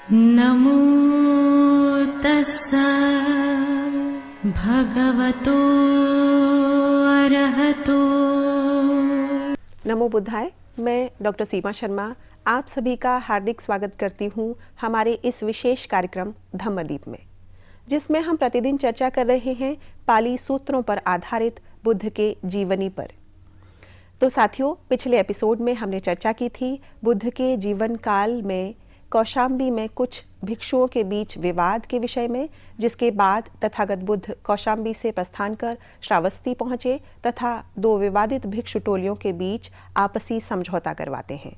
नमो तस्सा भगवतो अरहतो। नमो बुद्धाय। मैं डॉक्टर सीमा शर्मा आप सभी का हार्दिक स्वागत करती हूँ हमारे इस विशेष कार्यक्रम धम्मदीप में, जिसमें हम प्रतिदिन चर्चा कर रहे हैं पाली सूत्रों पर आधारित बुद्ध के जीवनी पर। तो साथियों, पिछले एपिसोड में हमने चर्चा की थी बुद्ध के जीवन काल में कौशाम्बी में कुछ भिक्षुओं के बीच विवाद के विषय में, जिसके बाद तथागत बुद्ध कौशाम्बी से प्रस्थान कर श्रावस्ती पहुंचे तथा दो विवादित भिक्षु टोलियों के बीच आपसी समझौता करवाते हैं।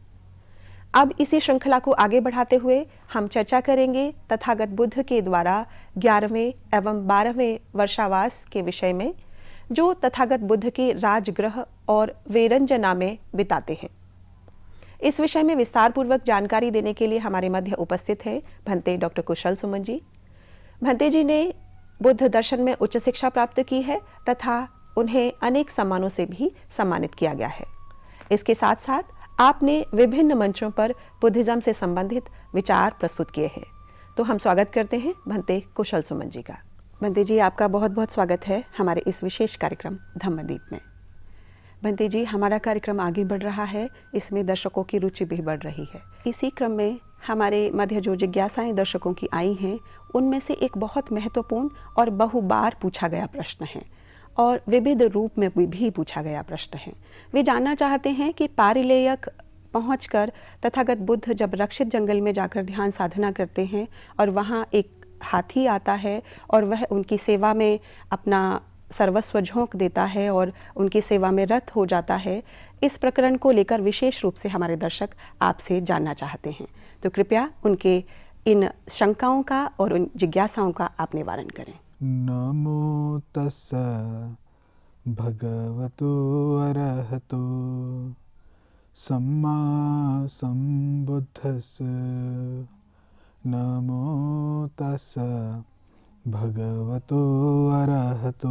अब इसी श्रृंखला को आगे बढ़ाते हुए हम चर्चा करेंगे तथागत बुद्ध के द्वारा 11वें एवं 12वें वर्षावास के विषय में, जो तथागत बुद्ध के राजगृह और वेरंजना में बिताते हैं। इस विषय में विस्तार पूर्वक जानकारी देने के लिए हमारे मध्य उपस्थित हैं भंते डॉक्टर कुशल सुमन जी। भंते जी ने बुद्ध दर्शन में उच्च शिक्षा प्राप्त की है तथा उन्हें अनेक सम्मानों से भी सम्मानित किया गया है। इसके साथ साथ आपने विभिन्न मंचों पर बुद्धिज्म से संबंधित विचार प्रस्तुत किए हैं। तो हम स्वागत करते हैं भंते कुशल सुमन जी का। भंते जी, आपका बहुत बहुत स्वागत है हमारे इस विशेष कार्यक्रम धम्मदीप में। भंते जी, हमारा कार्यक्रम आगे बढ़ रहा है, इसमें दर्शकों की रुचि भी बढ़ रही है। इसी क्रम में हमारे मध्य जो जिज्ञासाएं दर्शकों की आई हैं, उनमें से एक बहुत महत्वपूर्ण और बहुबार पूछा गया प्रश्न है और विविध रूप में भी पूछा गया प्रश्न है। वे जानना चाहते हैं कि पारिलेयक पहुंचकर तथागत बुद्ध जब रक्षित जंगल में जाकर ध्यान साधना करते हैं और वहाँ एक हाथी आता है और वह उनकी सेवा में अपना सर्वस्व झोंक देता है और उनकी सेवा में रत हो जाता है, इस प्रकरण को लेकर विशेष रूप से हमारे दर्शक आपसे जानना चाहते हैं। तो कृपया उनके इन शंकाओं का और उन जिज्ञासाओं का आप निवारण करें। नमो तस्सा भगवतो अरहतो सम्मा सम्बुद्धस्स। नमो तस्सा भगवतो अरहतो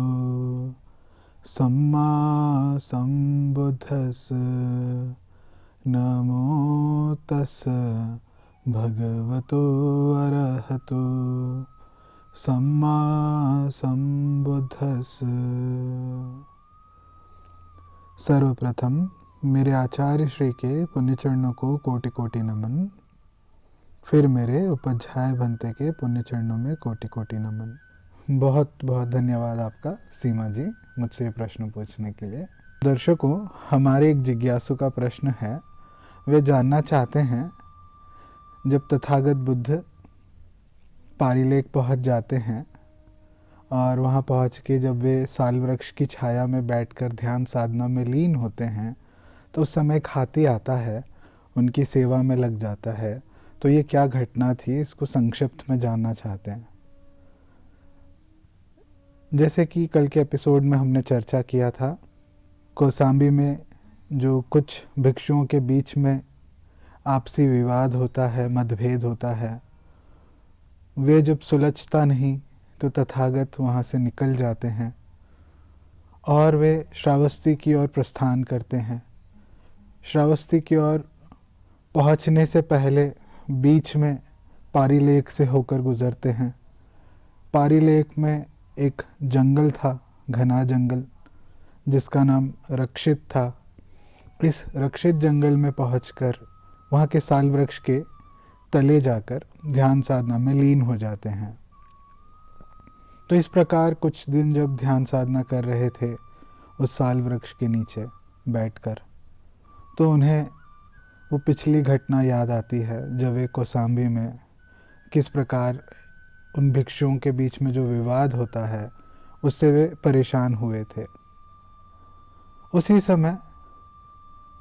सम्मा सम्बुद्धस्स। नमो तस्सा भगवतो अरहतो सम्मा सम्बुद्धस्स। सर्वप्रथम मेरे आचार्य श्री के पुण्य चरणों को कोटि कोटि नमन। फिर मेरे उपाध्याय भंते के पुण्य चरणों में कोटि कोटि नमन। बहुत बहुत धन्यवाद आपका सीमा जी मुझसे प्रश्न पूछने के लिए। दर्शकों, हमारे एक जिज्ञासु का प्रश्न है। वे जानना चाहते हैं, जब तथागत बुद्ध पारिलेक पहुंच जाते हैं और वहां पहुंच के जब वे साल वृक्ष की छाया में बैठकर ध्यान साधना में लीन होते हैं, तो उस समय एक हाथी आता है, उनकी सेवा में लग जाता है। तो ये क्या घटना थी, इसको संक्षिप्त में जानना चाहते हैं। जैसे कि कल के एपिसोड में हमने चर्चा किया था, कौशाम्बी में जो कुछ भिक्षुओं के बीच में आपसी विवाद होता है, मतभेद होता है, वे जब सुलझता नहीं तो तथागत वहाँ से निकल जाते हैं और वे श्रावस्ती की ओर प्रस्थान करते हैं। श्रावस्ती की ओर पहुँचने से पहले बीच में पारिलेक से होकर गुजरते हैं। पारिलेक में एक जंगल था, घना जंगल, जिसका नाम रक्षित था। इस रक्षित जंगल में पहुंचकर वहाँ के साल वृक्ष के तले जाकर ध्यान साधना में लीन हो जाते हैं। तो इस प्रकार कुछ दिन जब ध्यान साधना कर रहे थे उस साल वृक्ष के नीचे बैठकर, तो उन्हें वो पिछली घटना याद आती है जब वे कौशाम्बी में किस प्रकार उन भिक्षुओं के बीच में जो विवाद होता है उससे वे परेशान हुए थे। उसी समय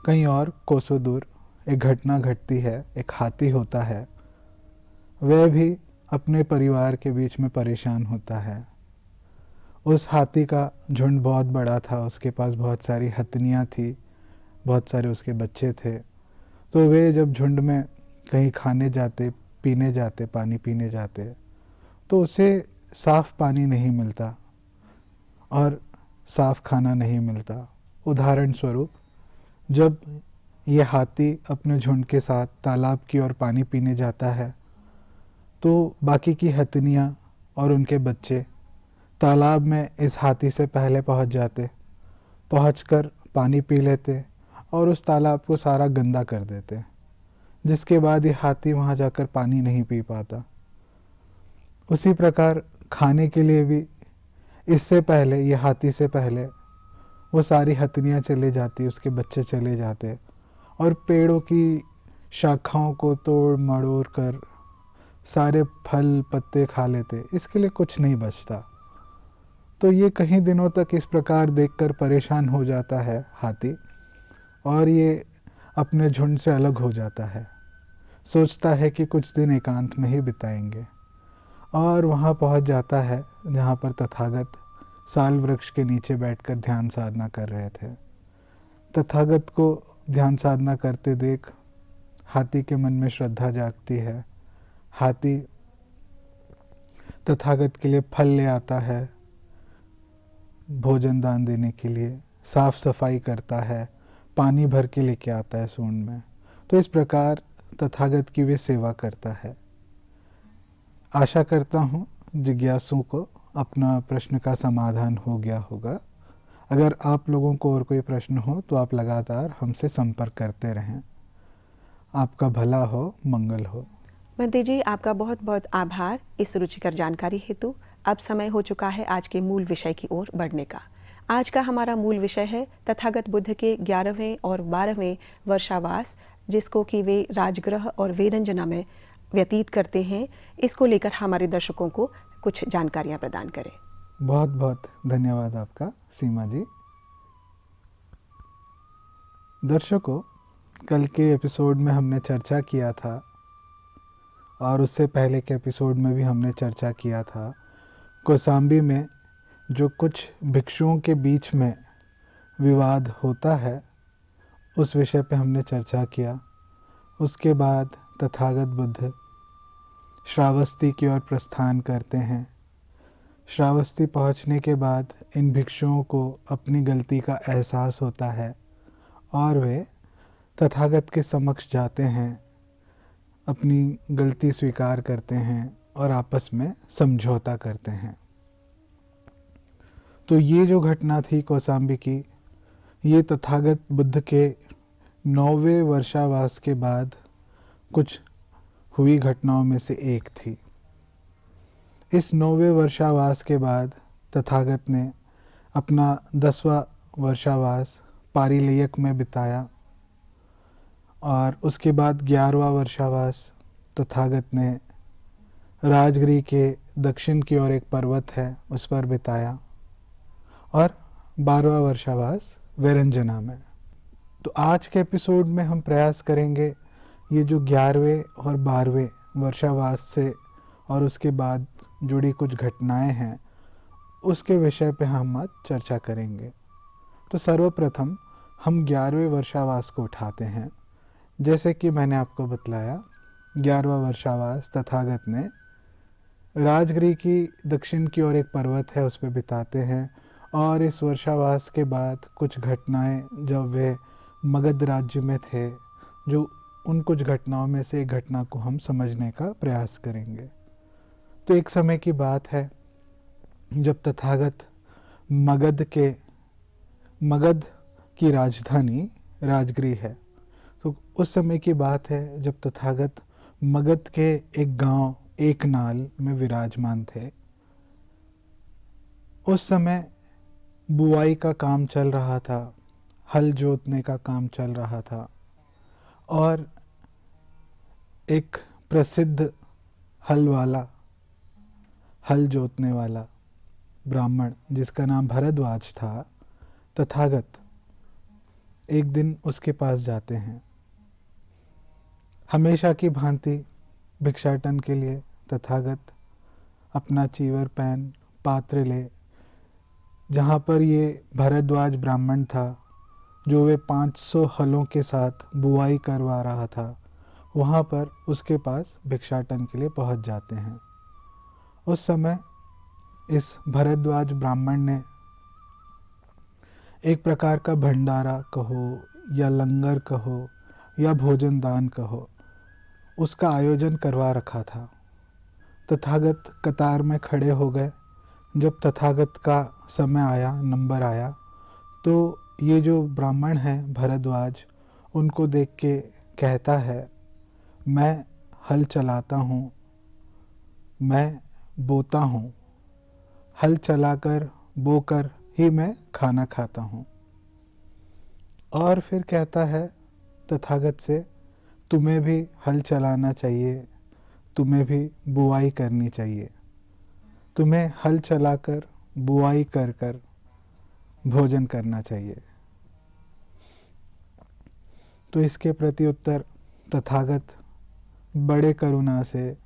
कहीं और कोसों दूर एक घटना घटती है। एक हाथी होता है, वह भी अपने परिवार के बीच में परेशान होता है। उस हाथी का झुंड बहुत बड़ा था, उसके पास बहुत सारी हथनियाँ थी, बहुत सारे उसके बच्चे थे। तो वे जब झुंड में कहीं खाने जाते, पीने जाते, पानी पीने जाते, तो उसे साफ़ पानी नहीं मिलता और साफ़ खाना नहीं मिलता। उदाहरण स्वरूप, जब ये हाथी अपने झुंड के साथ तालाब की ओर पानी पीने जाता है, तो बाकी की हथनियाँ और उनके बच्चे तालाब में इस हाथी से पहले पहुंच जाते, पहुंचकर पानी पी लेते और उस तालाब को सारा गंदा कर देते, जिसके बाद ये हाथी वहाँ जाकर पानी नहीं पी पाता। उसी प्रकार खाने के लिए भी इससे पहले, ये हाथी से पहले वो सारी हथनियाँ चले जाती, उसके बच्चे चले जाते और पेड़ों की शाखाओं को तोड़ मड़ोड़ कर सारे फल पत्ते खा लेते, इसके लिए कुछ नहीं बचता। तो ये कई दिनों तक इस प्रकार देखकर परेशान हो जाता है हाथी और ये अपने झुंड से अलग हो जाता है। सोचता है कि कुछ दिन एकांत में ही बिताएंगे और वहाँ पहुँच जाता है जहाँ पर तथागत साल वृक्ष के नीचे बैठकर ध्यान साधना कर रहे थे। तथागत को ध्यान साधना करते देख हाथी के मन में श्रद्धा जागती है। हाथी तथागत के लिए फल ले आता है, भोजन दान देने के लिए साफ सफाई करता है, पानी भर के लेके आता है सूंड में। तो इस प्रकार तथागत की वे सेवा करता है। आशा करता हूँ जिज्ञासु को अपना प्रश्न का समाधान हो गया होगा। अगर आप लोगों को और कोई प्रश्न हो तो आप लगातार हमसे संपर्क करते रहें। आपका भला हो, मंगल हो। बंटी जी, आपका बहुत बहुत आभार इस रुचिकर जानकारी हेतु। अब समय हो चुका है आज के मूल विषय की ओर बढ़ने का। आज का हमारा मूल विषय है तथागत बुद्ध के 11वें और 12वें वर्षावास, जिसको कि वे राजगृह और वेरंजना में व्यतीत करते हैं। इसको लेकर हमारे दर्शकों को कुछ जानकारियां प्रदान करें। बहुत बहुत धन्यवाद आपका सीमा जी। दर्शकों, कल के एपिसोड में हमने चर्चा किया था और उससे पहले के एपिसोड में भी हमने चर्चा किया था कौसाम्बी में जो कुछ भिक्षुओं के बीच में विवाद होता है, उस विषय पे हमने चर्चा किया। उसके बाद तथागत बुद्ध श्रावस्ती की ओर प्रस्थान करते हैं। श्रावस्ती पहुंचने के बाद इन भिक्षुओं को अपनी गलती का एहसास होता है और वे तथागत के समक्ष जाते हैं, अपनी गलती स्वीकार करते हैं और आपस में समझौता करते हैं। तो ये जो घटना थी कौसाम्बी की, ये तथागत बुद्ध के 9वें वर्षावास के बाद कुछ हुई घटनाओं में से एक थी। इस 9वें वर्षावास के बाद तथागत ने अपना 10वां वर्षावास पारिलयक में बिताया और उसके बाद 11वां वर्षावास तथागत ने राजगिरी के दक्षिण की ओर एक पर्वत है उस पर बिताया और 12वां वर्षावास वेरंजना में। तो आज के एपिसोड में हम प्रयास करेंगे ये जो 11वें और 12वें वर्षावास से और उसके बाद जुड़ी कुछ घटनाएं हैं, उसके विषय पे हम आज चर्चा करेंगे। तो सर्वप्रथम हम 11वें वर्षावास को उठाते हैं। जैसे कि मैंने आपको बतलाया, 11वां वर्षावास तथागत ने राजगिरी की दक्षिण की ओर एक पर्वत है उस पर बिताते हैं और इस वर्षावास के बाद कुछ घटनाएं जब वे मगध राज्य में थे, जो उन कुछ घटनाओं में से एक घटना को हम समझने का प्रयास करेंगे। तो एक समय की बात है जब तथागत मगध की राजधानी राजगिरी है। तो उस समय की बात है जब तथागत मगध के एक गांव एकनाल में विराजमान थे। उस समय बुआई का काम चल रहा था, हल जोतने का काम चल रहा था और एक प्रसिद्ध हल जोतने वाला ब्राह्मण जिसका नाम भरद्वाज था, तथागत एक दिन उसके पास जाते हैं। हमेशा की भांति भिक्षाटन के लिए तथागत अपना चीवर पैन पात्र ले, जहाँ पर ये भरद्वाज ब्राह्मण था जो वे 500 हलों के साथ बुआई करवा रहा था, वहाँ पर उसके पास भिक्षाटन के लिए पहुँच जाते हैं। उस समय इस भरद्वाज ब्राह्मण ने एक प्रकार का भंडारा कहो या लंगर कहो या भोजन दान कहो, उसका आयोजन करवा रखा था। तथागत कतार में खड़े हो गए। जब तथागत का समय आया, नंबर आया, तो ये जो ब्राह्मण हैं भरद्वाज, उनको देख के कहता है, मैं हल चलाता हूँ, मैं बोता हूँ, हल चलाकर बोकर ही मैं खाना खाता हूँ। और फिर कहता है तथागत से, तुम्हें भी हल चलाना चाहिए, तुम्हें भी बुआई करनी चाहिए, तुम्हें हल चलाकर बुआई कर कर भोजन करना चाहिए। तो इसके प्रति उत्तर तथागत बड़े करुणा से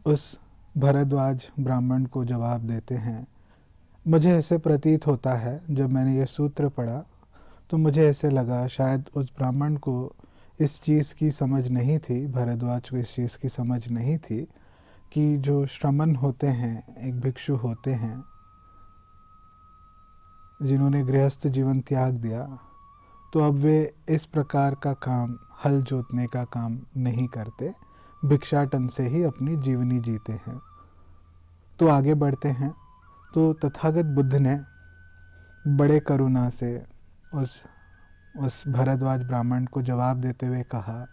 उस भरद्वाज ब्राह्मण को जवाब देते हैं। मुझे ऐसे प्रतीत होता है, जब मैंने ये सूत्र पढ़ा तो मुझे ऐसे लगा शायद उस ब्राह्मण को इस चीज़ की समझ नहीं थी, भरद्वाज को इस चीज़ की समझ नहीं थी कि जो श्रमण होते हैं, एक भिक्षु होते हैं जिन्होंने गृहस्थ जीवन त्याग दिया, तो अब वे इस प्रकार का काम, हल जोतने का काम नहीं करते, भिक्षाटन से ही अपनी जीवनी जीते हैं। तो आगे बढ़ते हैं। तो तथागत बुद्ध ने बड़े करुणा से उस भरद्वाज ब्राह्मण को जवाब देते हुए कहा,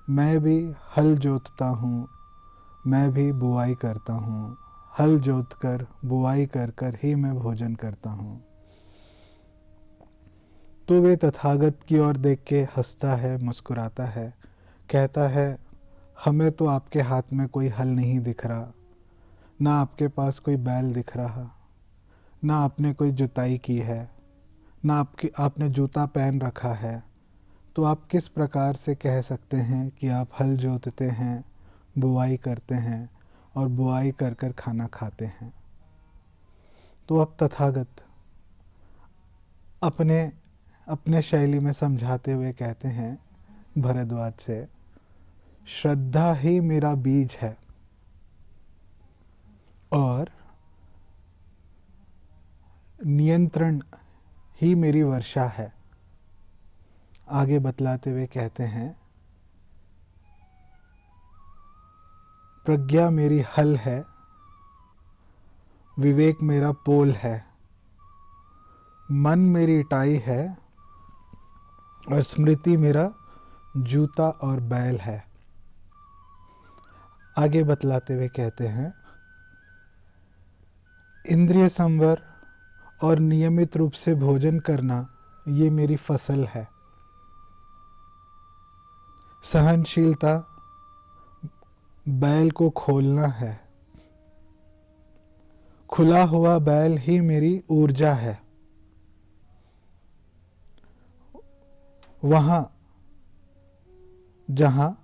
मैं भी हल जोतता हूँ, मैं भी बुआई करता हूँ, हल जोत कर बुआई कर कर ही मैं भोजन करता हूँ। तो वे तथागत की ओर देख के हंसता है, मुस्कुराता है, कहता है, हमें तो आपके हाथ में कोई हल नहीं दिख रहा, ना आपके पास कोई बैल दिख रहा, ना आपने कोई जुताई की है, ना आपने जूता पहन रखा है, तो आप किस प्रकार से कह सकते हैं कि आप हल जोतते हैं, बुआई करते हैं और बुआई कर कर खाना खाते हैं। तो अब तथागत अपने शैली में समझाते हुए कहते हैं भरद्वाज से, श्रद्धा ही मेरा बीज है और नियंत्रण ही मेरी वर्षा है। आगे बतलाते हुए कहते हैं, प्रज्ञा मेरी हल है, विवेक मेरा पोल है, मन मेरी टाई है और स्मृति मेरा जूता और बैल है। आगे बतलाते हुए कहते हैं, इंद्रिय संवर और नियमित रूप से भोजन करना ये मेरी फसल है। सहनशीलता बैल को खोलना है, खुला हुआ बैल ही मेरी ऊर्जा है। वहाँ जहाँ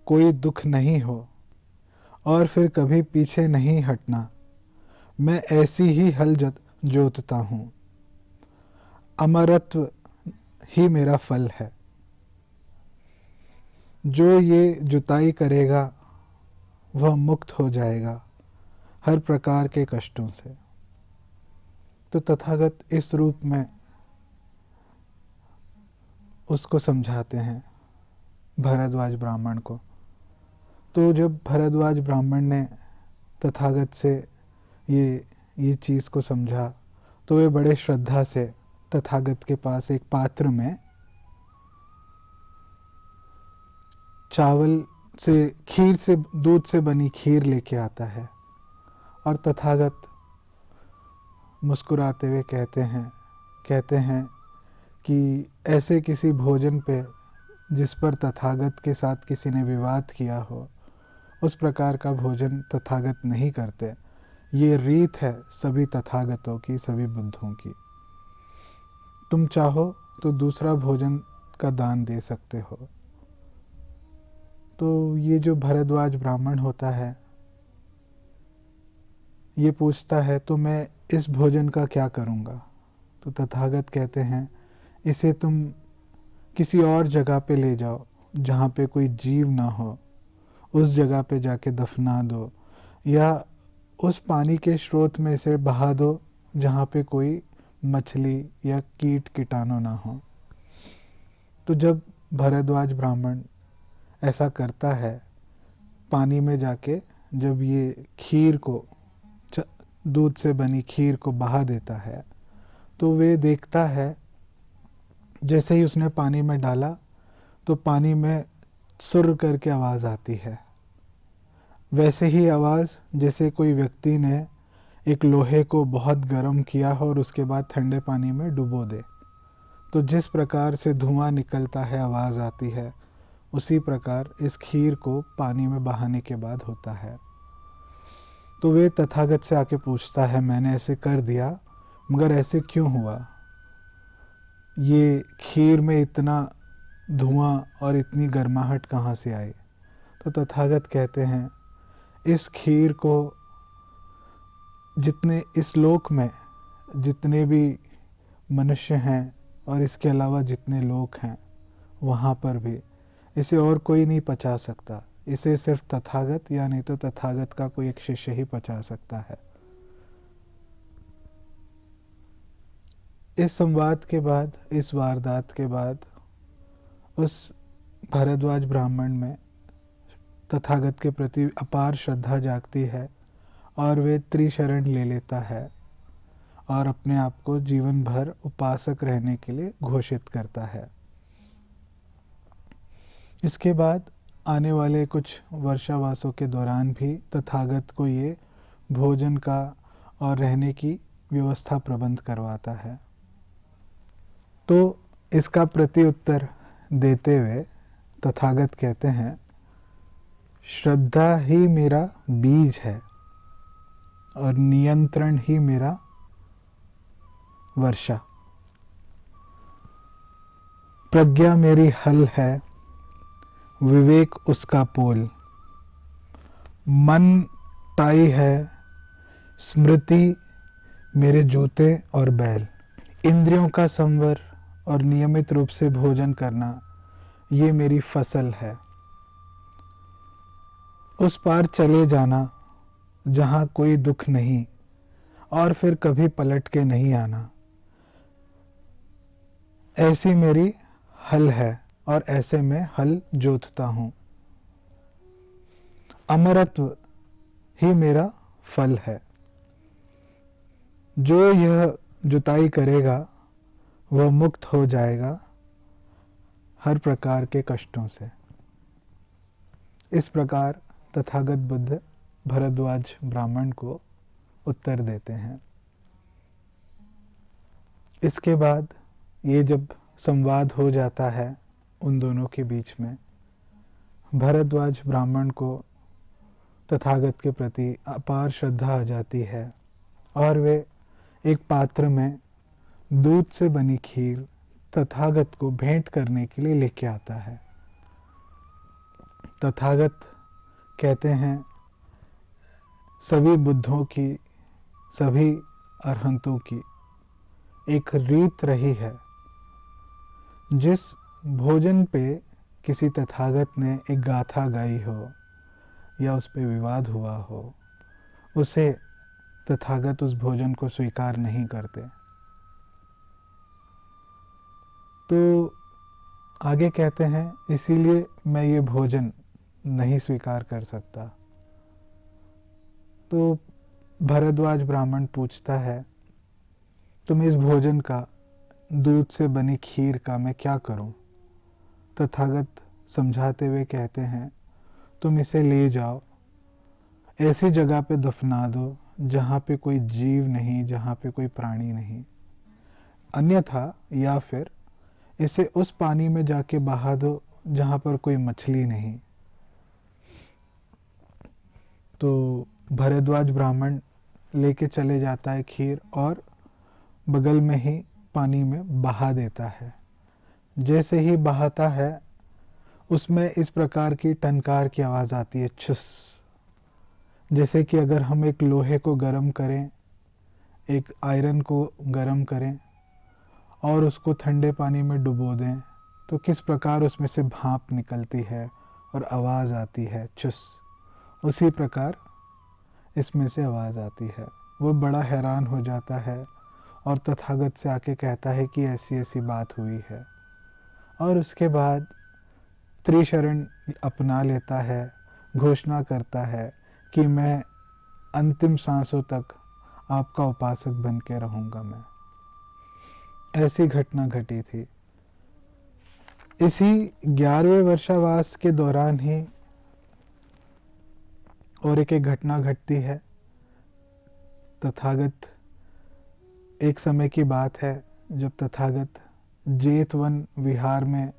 कोई दुख नहीं हो और फिर कभी पीछे नहीं हटना, मैं ऐसी ही हल जोतता हूँ। अमरत्व ही मेरा फल है। जो ये जुताई करेगा वह मुक्त हो जाएगा हर प्रकार के कष्टों से। तो तथागत इस रूप में उसको समझाते हैं, भरद्वाज ब्राह्मण को। तो जब भरद्वाज ब्राह्मण ने तथागत से ये चीज़ को समझा, तो वे बड़े श्रद्धा से तथागत के पास एक पात्र में चावल से, खीर से, दूध से बनी खीर लेके आता है और तथागत मुस्कुराते हुए कहते हैं कि ऐसे किसी भोजन पे जिस पर तथागत के साथ किसी ने विवाद किया हो, उस प्रकार का भोजन तथागत नहीं करते। ये रीत है सभी तथागतों की, सभी बुद्धों की। तुम चाहो तो दूसरा भोजन का दान दे सकते हो। तो ये जो भरद्वाज ब्राह्मण होता है, ये पूछता है, तो मैं इस भोजन का क्या करूँगा? तो तथागत कहते हैं, इसे तुम किसी और जगह पे ले जाओ जहाँ पे कोई जीव ना हो, उस जगह पे जाके दफना दो, या उस पानी के स्रोत में इसे बहा दो जहाँ पे कोई मछली या कीट कीटाणु ना हो। तो जब भरद्वाज ब्राह्मण ऐसा करता है, पानी में जाके जब ये खीर को, दूध से बनी खीर को बहा देता है, तो वे देखता है जैसे ही उसने पानी में डाला तो पानी में सुर करके आवाज़ आती है। वैसे ही आवाज़ जैसे कोई व्यक्ति ने एक लोहे को बहुत गर्म किया हो और उसके बाद ठंडे पानी में डुबो दे, तो जिस प्रकार से धुआं निकलता है, आवाज़ आती है, उसी प्रकार इस खीर को पानी में बहाने के बाद होता है। तो वे तथागत से आके पूछता है, मैंने ऐसे कर दिया, मगर ऐसे क्यों हुआ? ये खीर में इतना धुआं और इतनी गर्माहट कहाँ से आई? तो तथागत कहते हैं, इस खीर को जितने इस लोक में जितने भी मनुष्य हैं और इसके अलावा जितने लोग हैं, वहाँ पर भी इसे और कोई नहीं पचा सकता। इसे सिर्फ तथागत या नहीं तो तथागत का कोई एक शिष्य ही पचा सकता है। इस संवाद के बाद, इस वारदात के बाद उस भारद्वाज ब्राह्मण में तथागत के प्रति अपार श्रद्धा जागती है और वे त्रिशरण ले लेता है और अपने आप को जीवन भर उपासक रहने के लिए घोषित करता है। इसके बाद आने वाले कुछ वर्षावासों के दौरान भी तथागत को ये भोजन का और रहने की व्यवस्था प्रबंध करवाता है। तो इसका प्रत्युत्तर देते हुए तथागत कहते हैं, श्रद्धा ही मेरा बीज है और नियंत्रण ही मेरा वर्षा। प्रज्ञा मेरी हल है, विवेक उसका पोल। मन टाई है, स्मृति मेरे जूते और बैल। इंद्रियों का संवर और नियमित रूप से भोजन करना, ये मेरी फसल है। उस पार चले जाना जहाँ कोई दुख नहीं और फिर कभी पलट के नहीं आना, ऐसी मेरी हल है और ऐसे में हल जोतता हूँ। अमरत्व ही मेरा फल है। जो यह जुताई करेगा वह मुक्त हो जाएगा हर प्रकार के कष्टों से। इस प्रकार तथागत बुद्ध भरद्वाज ब्राह्मण को उत्तर देते हैं। इसके बाद ये जब संवाद हो जाता है उन दोनों के बीच में, भरद्वाज ब्राह्मण को तथागत के प्रति अपार श्रद्धा आ जाती है और वे एक पात्र में दूध से बनी खीर तथागत को भेंट करने के लिए लेके आता है। तथागत कहते हैं, सभी बुद्धों की, सभी अरहंतों की एक रीत रही है, जिस भोजन पे किसी तथागत ने एक गाथा गाई हो या उस पे विवाद हुआ हो, उसे तथागत उस भोजन को स्वीकार नहीं करते। तो आगे कहते हैं, इसीलिए मैं ये भोजन नहीं स्वीकार कर सकता। तो भरद्वाज ब्राह्मण पूछता है, तुम इस भोजन का, दूध से बनी खीर का मैं क्या करूं? तथागत समझाते हुए कहते हैं, तुम इसे ले जाओ, ऐसी जगह पे दफना दो जहाँ पे कोई जीव नहीं, जहाँ पे कोई प्राणी नहीं। अन्यथा या फिर इसे उस पानी में जाके बहा दो जहाँ पर कोई मछली नहीं। तो भरद्वाज ब्राह्मण लेके चले जाता है खीर और बगल में ही पानी में बहा देता है। जैसे ही बहाता है उसमें इस प्रकार की टनकार की आवाज़ आती है, छुस। जैसे कि अगर हम एक लोहे को गर्म करें, एक आयरन को गर्म करें और उसको ठंडे पानी में डुबो दें, तो किस प्रकार उसमें से भाप निकलती है और आवाज़ आती है, छुस। उसी प्रकार इसमें से आवाज़ आती है। वो बड़ा हैरान हो जाता है और तथागत से आके कहता है कि ऐसी ऐसी बात हुई है, और उसके बाद त्रिशरण अपना लेता है, घोषणा करता है कि मैं अंतिम सांसों तक आपका उपासक बन के रहूँगा। मैं ऐसी घटना घटी थी। इसी 11वें वर्षावास के दौरान ही और एक घटना घटती है। तथागत, एक समय की बात है जब तथागत जेतवन विहार में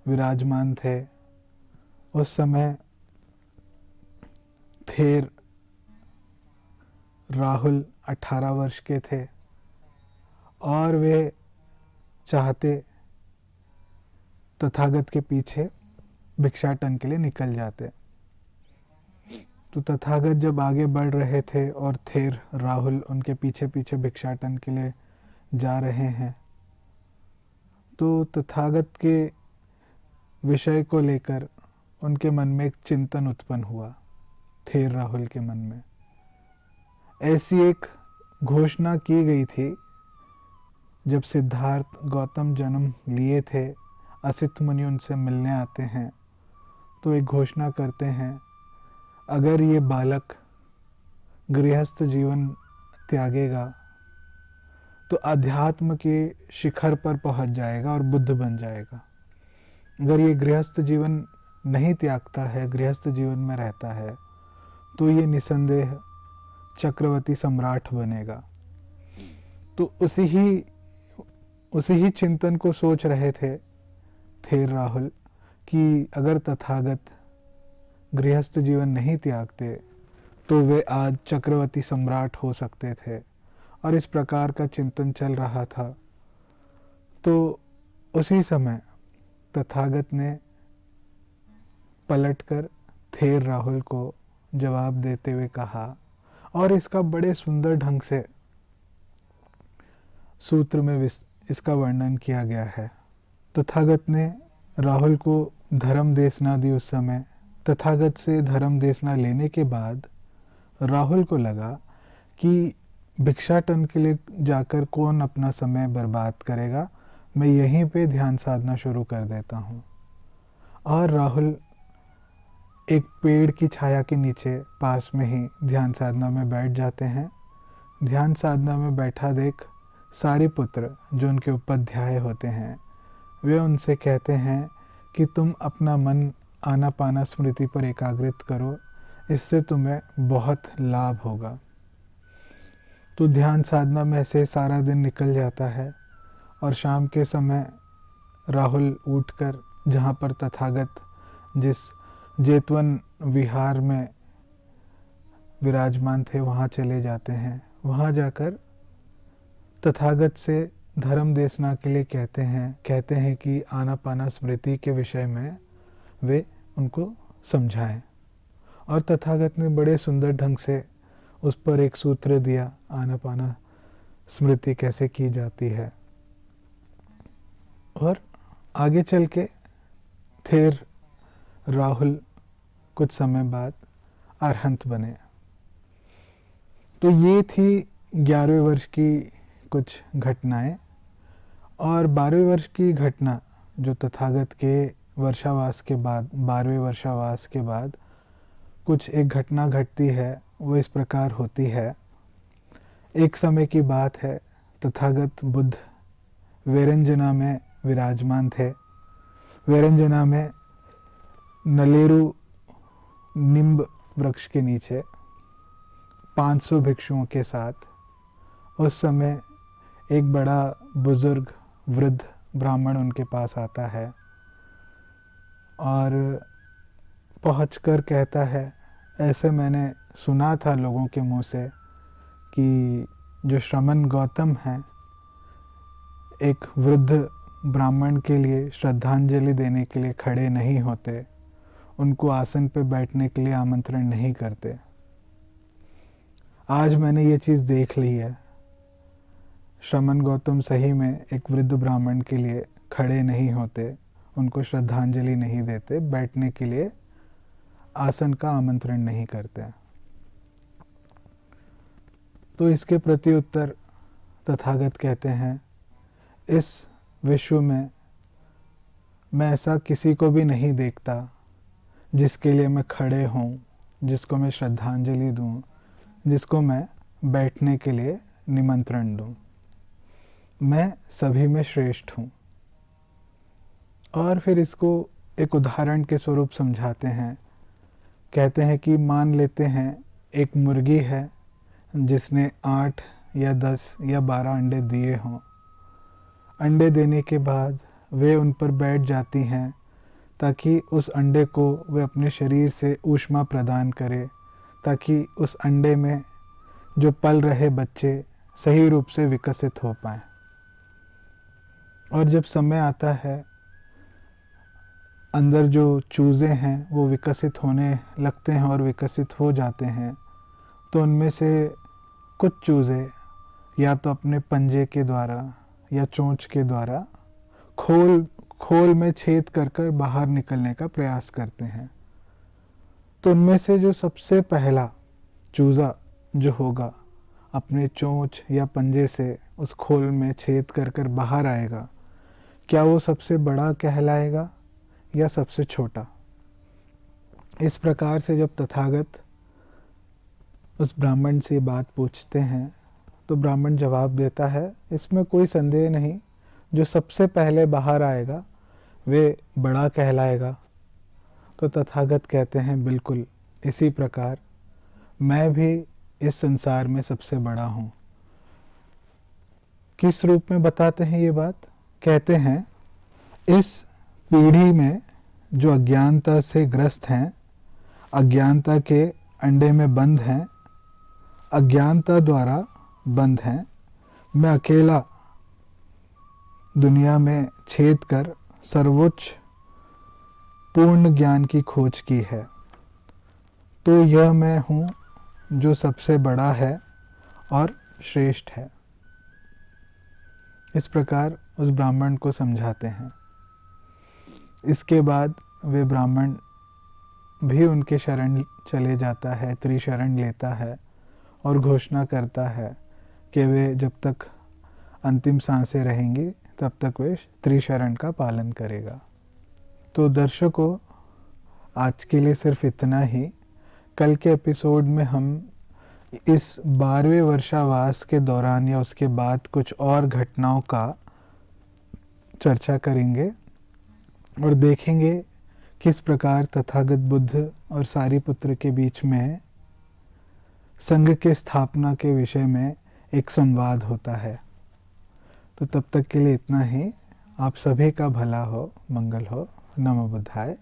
विराजमान थे। उस समय थेर राहुल 18 वर्ष के थे और वे चाहते तथागत के पीछे भिक्षाटन के लिए निकल जाते। तो तथागत जब आगे बढ़ रहे थे और थेर राहुल उनके पीछे पीछे भिक्षाटन के लिए जा रहे हैं, तो तथागत के विषय को लेकर उनके मन में एक चिंतन उत्पन्न हुआ, थेर राहुल के मन में। ऐसी एक घोषणा की गई थी जब सिद्धार्थ गौतम जन्म लिए थे, असित मुनि उनसे मिलने आते हैं, तो एक घोषणा करते हैं, अगर ये बालक गृहस्थ जीवन त्यागेगा तो अध्यात्म के शिखर पर पहुंच जाएगा और बुद्ध बन जाएगा। अगर ये गृहस्थ जीवन नहीं त्यागता है, गृहस्थ जीवन में रहता है, तो ये निसंदेह चक्रवर्ती सम्राट बनेगा। तो उसी ही चिंतन को सोच रहे थे थेर राहुल कि अगर तथागत गृहस्थ जीवन नहीं त्यागते तो वे आज चक्रवर्ती सम्राट हो सकते थे, और इस प्रकार का चिंतन चल रहा था। तो उसी समय तथागत ने पलटकर थेर राहुल को जवाब देते हुए कहा, और इसका बड़े सुंदर ढंग से सूत्र में इसका वर्णन किया गया है। तथागत ने राहुल को धर्म देशना दी। उस समय तथागत से धर्म देशना लेने के बाद राहुल को लगा कि भिक्षाटन के लिए जाकर कौन अपना समय बर्बाद करेगा, मैं यहीं पे ध्यान साधना शुरू कर देता हूँ। और राहुल एक पेड़ की छाया के नीचे पास में ही ध्यान साधना में बैठ जाते हैं। ध्यान साधना में बैठा देख सारे पुत्र जो उनके उपाध्याय होते हैं, वे उनसे कहते हैं कि तुम अपना मन आनापाना स्मृति पर एकाग्रित करो, इससे तुम्हें बहुत लाभ होगा। तो ध्यान साधना में ऐसे सारा दिन निकल जाता है, और शाम के समय राहुल उठकर जहाँ पर तथागत जिस जेतवन विहार में विराजमान थे वहाँ चले जाते हैं। वहाँ जाकर तथागत से धर्म देशना के लिए कहते हैं कि आनापाना स्मृति के विषय में वे उनको समझाएं। और तथागत ने बड़े सुंदर ढंग से उस पर एक सूत्र दिया, आनापाना स्मृति कैसे की जाती है। और आगे चल के थेर राहुल कुछ समय बाद अरहंत बने। तो ये थी 11वें वर्ष की कुछ घटनाएं। और 12वें वर्ष की घटना जो तथागत के वर्षावास के बाद, 12वें वर्षावास के बाद कुछ एक घटना घटती है, वो इस प्रकार होती है। एक समय की बात है, तथागत बुद्ध वेरंजना में विराजमान थे। वेरंजना में नलेरु निम्ब वृक्ष के नीचे 500 भिक्षुओं के साथ उस समय एक बड़ा बुजुर्ग वृद्ध ब्राह्मण उनके पास आता है और पहुंचकर कहता है, ऐसे मैंने सुना था लोगों के मुंह से कि जो श्रमण गौतम हैं एक वृद्ध ब्राह्मण के लिए श्रद्धांजलि देने के लिए खड़े नहीं होते, उनको आसन पे बैठने के लिए आमंत्रण नहीं करते। आज मैंने ये चीज़ देख ली है, श्रमण गौतम सही में एक वृद्ध ब्राह्मण के लिए खड़े नहीं होते, उनको श्रद्धांजलि नहीं देते, बैठने के लिए आसन का आमंत्रण नहीं करते। तो इसके प्रति उत्तर तथागत कहते हैं, इस विश्व में मैं ऐसा किसी को भी नहीं देखता जिसके लिए मैं खड़े हों जिसको मैं श्रद्धांजलि दूं, जिसको मैं बैठने के लिए निमंत्रण दूं। मैं सभी में श्रेष्ठ हूँ। और फिर इसको एक उदाहरण के स्वरूप समझाते हैं। कहते हैं कि मान लेते हैं एक मुर्गी है जिसने 8 या 10 या 12 अंडे दिए हों। अंडे देने के बाद वे उन पर बैठ जाती हैं ताकि उस अंडे को वे अपने शरीर से ऊष्मा प्रदान करे, ताकि उस अंडे में जो पल रहे बच्चे सही रूप से विकसित हो पाएं। और जब समय आता है, अंदर जो चूज़े हैं वो विकसित होने लगते हैं और विकसित हो जाते हैं, तो उनमें से कुछ चूज़े या तो अपने पंजे के द्वारा या चोंच के द्वारा खोल में छेद कर कर बाहर निकलने का प्रयास करते हैं। तो उनमें से जो सबसे पहला चूज़ा जो होगा अपने चोंच या पंजे से उस खोल में छेद कर कर बाहर आएगा, क्या वो सबसे बड़ा कहलाएगा या सबसे छोटा? इस प्रकार से जब तथागत उस ब्राह्मण से बात पूछते हैं तो ब्राह्मण जवाब देता है, इसमें कोई संदेह नहीं, जो सबसे पहले बाहर आएगा वे बड़ा कहलाएगा। तो तथागत कहते हैं, बिल्कुल इसी प्रकार मैं भी इस संसार में सबसे बड़ा हूँ। किस रूप में बताते हैं ये बात? कहते हैं, इस पीढ़ी में जो अज्ञानता से ग्रस्त हैं, अज्ञानता के अंडे में बंद हैं, अज्ञानता द्वारा बंद हैं, मैं अकेला दुनिया में छेद कर सर्वोच्च पूर्ण ज्ञान की खोज की है। तो यह मैं हूँ जो सबसे बड़ा है और श्रेष्ठ है। इस प्रकार उस ब्राह्मण को समझाते हैं। इसके बाद वे ब्राह्मण भी उनके शरण चले जाता है, त्रिशरण लेता है और घोषणा करता है कि वे जब तक अंतिम सांसें रहेंगी तब तक वे त्रिशरण का पालन करेगा। तो दर्शकों, आज के लिए सिर्फ इतना ही। कल के एपिसोड में हम इस 12वें वर्षावास के दौरान या उसके बाद कुछ और घटनाओं का चर्चा करेंगे और देखेंगे किस प्रकार तथागत बुद्ध और सारिपुत्र के बीच में संघ के स्थापना के विषय में एक संवाद होता है। तो तब तक के लिए इतना ही। आप सभी का भला हो, मंगल हो। नमो बुद्धाय।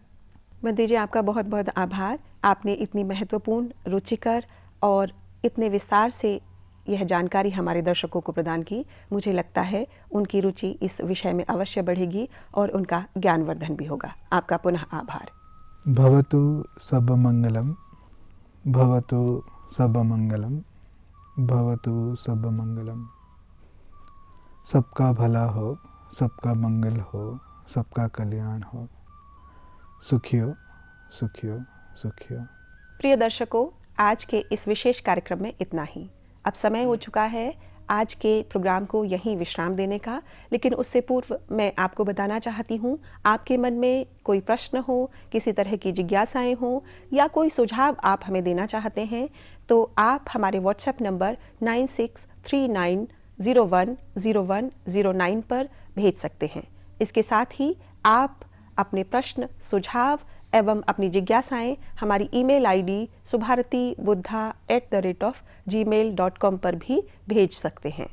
बंदी जी, आपका बहुत बहुत आभार। आपने इतनी महत्वपूर्ण, रुचिकर और इतने विस्तार से यह जानकारी हमारे दर्शकों को प्रदान की। मुझे लगता है उनकी रुचि इस विषय में अवश्य बढ़ेगी और उनका ज्ञानवर्धन भी होगा। आपका पुनः आभार। भवतु सब मंगलम, भवतु सब मंगलम, भवतु सब मंगलम। सबका भला हो, सबका मंगल हो, सबका कल्याण हो। सुखियो सुखियो सुखियो। प्रिय दर्शकों, आज के इस विशेष कार्यक्रम में इतना ही। अब समय हो चुका है आज के प्रोग्राम को यहीं विश्राम देने का, लेकिन उससे पूर्व मैं आपको बताना चाहती हूँ, आपके मन में कोई प्रश्न हो, किसी तरह की जिज्ञासाएं हो या कोई सुझाव आप हमें देना चाहते हैं, तो आप हमारे व्हाट्सएप नंबर 9639010109 पर भेज सकते हैं। इसके साथ ही आप अपने प्रश्न, सुझाव एवं अपनी जिज्ञासाएं हमारी ईमेल आईडी subharatibuddha@gmail.com पर भी भेज सकते हैं।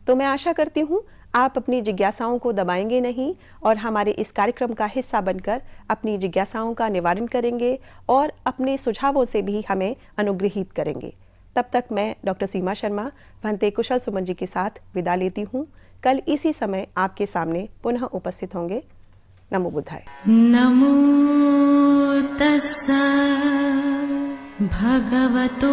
तो मैं आशा करती हूँ आप अपनी जिज्ञासाओं को दबाएंगे नहीं और हमारे इस कार्यक्रम का हिस्सा बनकर अपनी जिज्ञासाओं का निवारण करेंगे और अपने सुझावों से भी हमें अनुग्रहित करेंगे। तब तक मैं डॉक्टर सीमा शर्मा भंते कुशल सुमन जी के साथ विदा लेती हूँ। कल इसी समय आपके सामने पुनः उपस्थित होंगे। नमो बुद्धाय। नमो तस्सा भगवतो